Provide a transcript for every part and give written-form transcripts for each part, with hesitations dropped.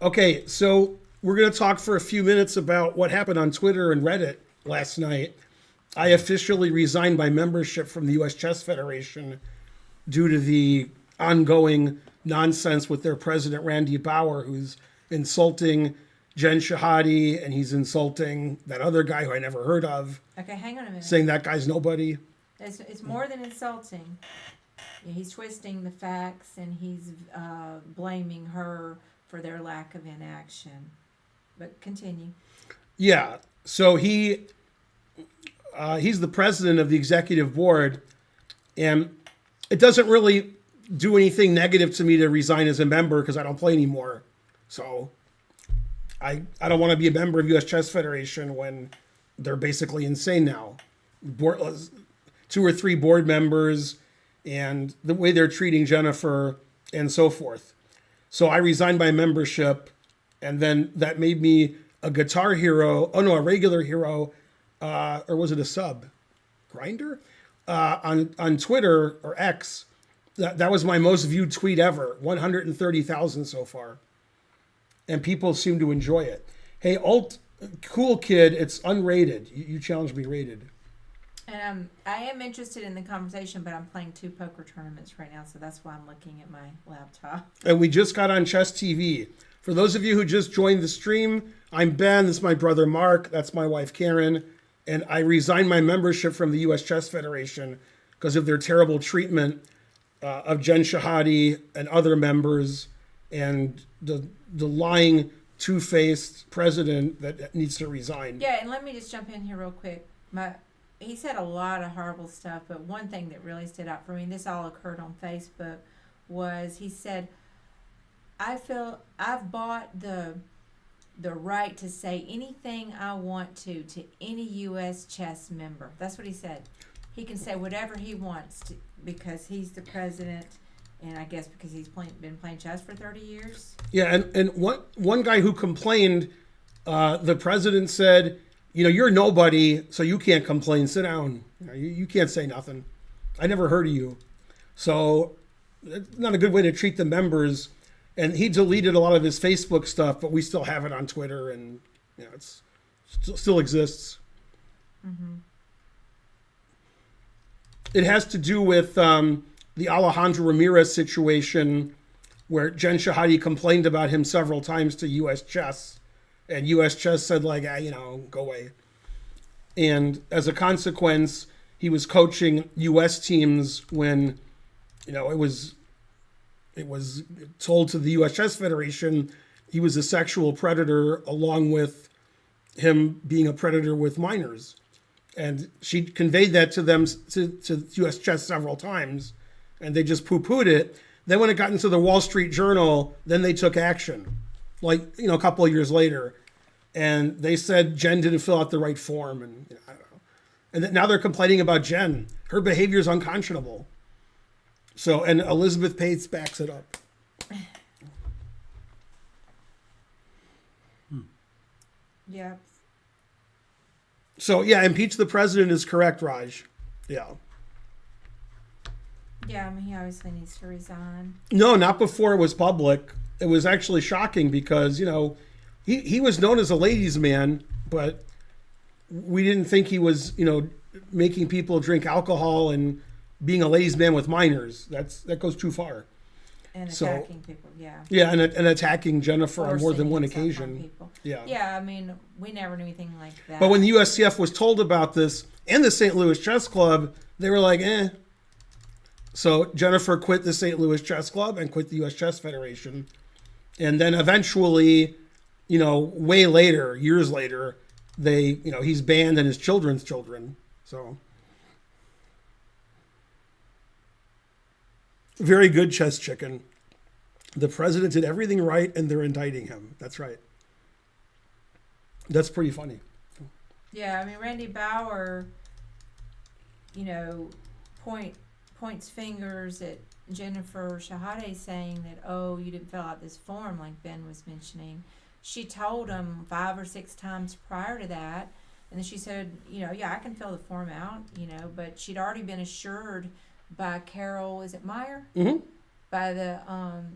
Okay, so we're going to talk for a few minutes about what happened on Twitter and Reddit last night. I officially resigned my membership from the U.S. Chess Federation due to the ongoing nonsense with their president, Randy Bauer, who's insulting Jen Shahade, and he's insulting that other guy who I never heard of, Okay, hang on a minute. saying that guy's nobody. It's more than insulting. Yeah, he's twisting the facts and he's blaming her for their lack of inaction. But continue. Yeah, so he's the president of the executive board, and it doesn't really do anything negative to me to resign as a member because I don't play anymore. So I don't want to be a member of U.S. Chess Federation when they're basically insane now. Board, 2 or 3 board members and the way they're treating Jennifer and so forth. So I resigned my membership, and then that made me a guitar hero. Oh no, a regular hero, or was it a sub? Grinder? On Twitter or X. That was my most viewed tweet ever. 130,000 so far. And people seem to enjoy it. Hey, cool kid, it's unrated. You challenged me rated. And I am interested in the conversation, but I'm playing 2 poker tournaments right now, so that's why I'm looking at my laptop. And we just got on Chess TV. For those of you who just joined the stream, I'm Ben. This is my brother Mark. That's my wife Karen. And I resigned my membership from the U.S. Chess Federation because of their terrible treatment of Jen Shahade and other members, and the lying, two-faced president that needs to resign. Yeah, and let me just jump in here real quick. He said a lot of horrible stuff, but one thing that really stood out for me, and this all occurred on Facebook, was he said, I feel I've bought the right to say anything I want to any U.S. chess member. That's what he said. He can say whatever he wants to, because he's the president, and I guess because he's been playing chess for 30 years. Yeah, and one guy who complained, the president said, you're nobody, so you can't complain. Sit down. You can't say nothing. I never heard of you. So it's not a good way to treat the members. And he deleted a lot of his Facebook stuff, but we still have it on Twitter, and it's still exists. Mm-hmm. It has to do with the Alejandro Ramirez situation, where Jen Shahade complained about him several times to U.S. Chess, and U.S. Chess said, go away. And as a consequence, he was coaching U.S. teams when, it was told to the U.S. Chess Federation he was a sexual predator, along with him being a predator with minors. And she conveyed that to them, to U.S. Chess several times, and they just poo-pooed it. Then when it got into the Wall Street Journal, then they took action, a couple of years later. And they said Jen didn't fill out the right form, and I don't know. And now they're complaining about Jen. Her behavior is unconscionable. So, and Elizabeth Pace backs it up. Yeah. So, yeah, impeach the president is correct, Raj. Yeah. Yeah, he obviously needs to resign. No, not before it was public. It was actually shocking because, he was known as a ladies' man, but we didn't think he was, making people drink alcohol and being a ladies' man with minors. That goes too far. And attacking people, yeah. Yeah, and attacking Jennifer on more than one occasion. Yeah. Yeah, we never knew anything like that. But when the USCF was told about this, and the St. Louis Chess Club, they were like, eh. So Jennifer quit the St. Louis Chess Club and quit the U.S. Chess Federation. And then eventually, way later, years later, he's banned and his children's children. So very good, Chess Chicken. The president did everything right and they're indicting him. That's right. That's pretty funny. Yeah, Randy Bauer, points fingers at Jennifer Shahade, saying that, oh, you didn't fill out this form like Ben was mentioning. She told him 5 or 6 times prior to that, and then she said, I can fill the form out, but she'd already been assured by Carol, is it Meyer? Mm-hmm. By the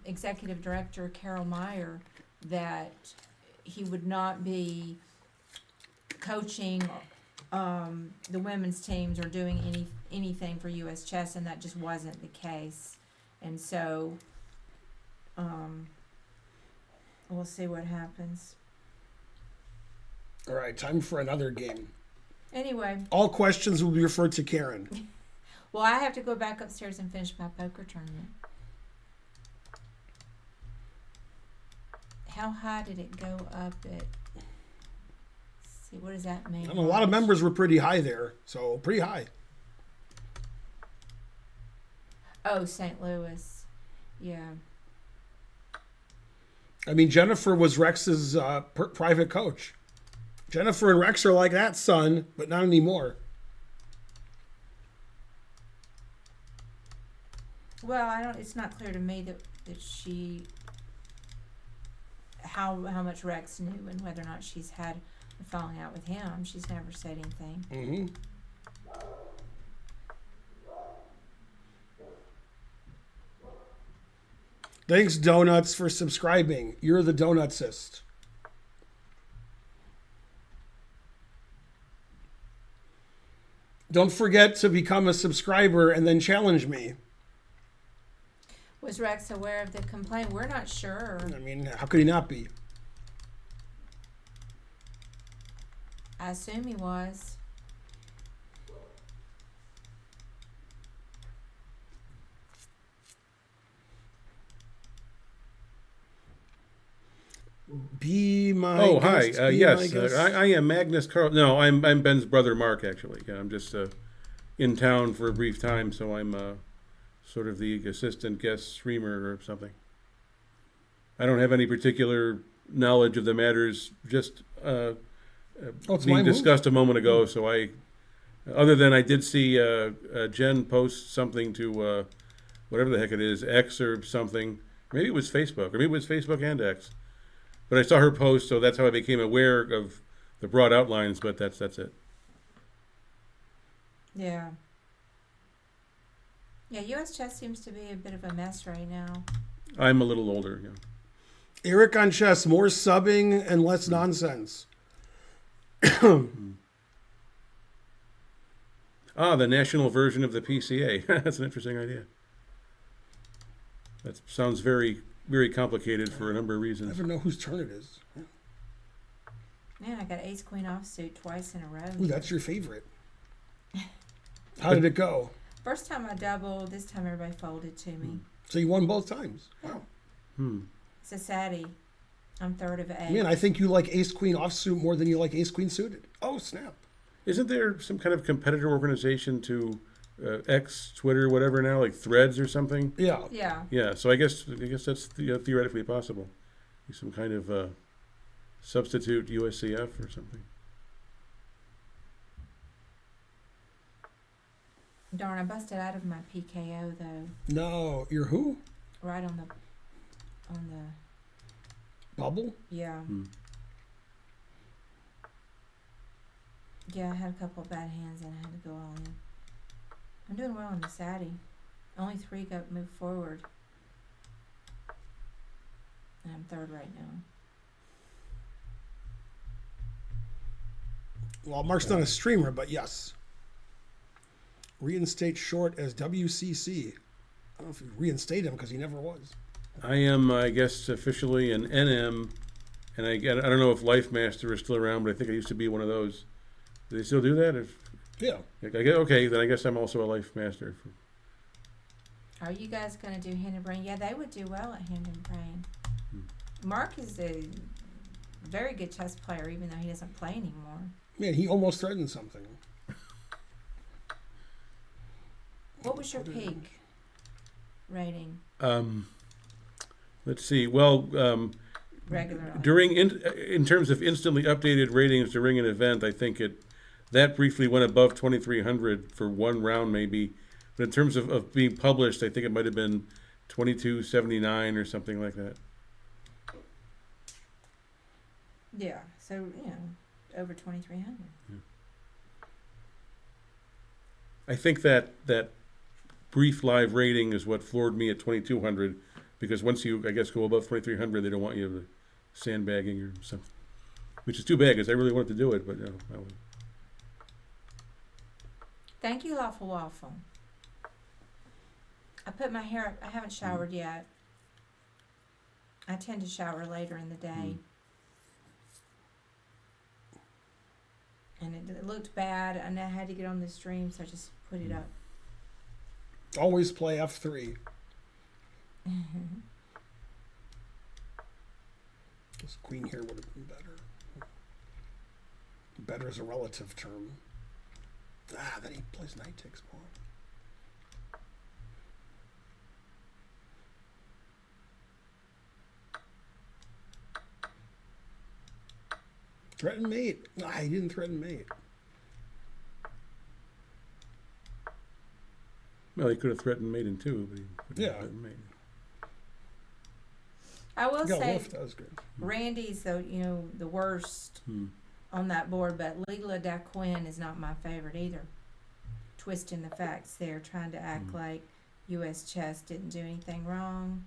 executive director, Carol Meyer, that he would not be coaching the women's teams or doing anything for U.S. Chess, and that just wasn't the case. And so, we'll see what happens. All right, time for another game. Anyway, All questions will be referred to Karen. well, I have to go back upstairs and finish my poker tournament. How high did it go up at? Let's see, what does that mean? A lot of members were pretty high there, so pretty high. Oh, St. Louis. Yeah. I mean, Jennifer was Rex's private coach. Jennifer and Rex are like that, son, but not anymore. Well, it's not clear to me that she, how much Rex knew and whether or not she's had a falling out with him. She's never said anything. Mm-hmm. Thanks, Donuts, for subscribing. You're the Donutsist. Don't forget to become a subscriber and then challenge me. Was Rex aware of the complaint? We're not sure. I mean, how could he not be? I assume he was. Be my Oh, hi. guest, be Yes, my guest. I am Magnus Carl. No, I'm Ben's brother, Mark. Actually, yeah, I'm just in town for a brief time, so I'm sort of the assistant guest streamer or something. I don't have any particular knowledge of the matters just Oh, it's being my move. discussed a moment ago. So other than I did see Jen post something to whatever the heck it is, X or something. Maybe it was Facebook, or maybe it was Facebook and X. But I saw her post, so that's how I became aware of the broad outlines. But that's it. Yeah. Yeah, U.S. chess seems to be a bit of a mess right now. I'm a little older. Yeah. Eric on chess, more subbing and less nonsense. The national version of the PCA. That's an interesting idea. That sounds very, very complicated for a number of I reasons. never know whose turn it is. Man, I got ace queen offsuit twice in a row. Ooh, that's your favorite. How did it go? First time I doubled, this time everybody folded to me. So you won both times. Wow. It's a Saturday. I'm third of 8. Man, I think you like ace queen offsuit more than you like ace queen suited. Oh, snap. Isn't there some kind of competitor organization to X, Twitter, whatever now, like Threads or something? Yeah. Yeah. Yeah. So I guess that's theoretically possible. Some kind of substitute USCF or something. Darn, I busted out of my PKO though. No, you're who? Right on the Bubble? yeah. Yeah, I had a couple of bad hands and I had to go all in. I'm doing well on the Saturday. Only 3 got moved forward. And I'm third right now. Well, Mark's not a streamer, but yes. Reinstate short as WCC. I don't know if you reinstate him because he never was. I am, I guess, officially an NM, and I don't know if Life Master is still around, but I think I used to be one of those. Do they still do that? Yeah. Okay, then I guess I'm also a Life Master. Are you guys going to do Hand and Brain? Yeah, they would do well at Hand and Brain. Mark is a very good chess player, even though he doesn't play anymore. Man, he almost threatened something. What was your peak rating? Let's see. Well, Regularly. during in terms of instantly updated ratings during an event, I think that briefly went above 2,300 for one round, maybe. But in terms of being published, I think it might have been 2279 or something like that. Yeah, so, over 2,300. I think that brief live rating is what floored me at 2,200, because once you, I guess, go above 2,300, they don't want you sandbagging or something, which is too bad because I really wanted to do it, but you know, I would. Thank you, Lawful Waffle. I put my hair up. I haven't showered yet. I tend to shower later in the day. And it looked bad, and I had to get on the stream, so I just put it up. Always play F3. This queen here would have been better. Better is a relative term. Then he plays knight takes pawn. Threaten mate. He didn't threaten mate. Well, he could have threatened mate in two, but he couldn't threaten mate. I will say, Wolf, that was good. Randy's the worst on that board, but Leela Da Quinn is not my favorite either. Twisting the facts there, trying to act like U.S. chess didn't do anything wrong.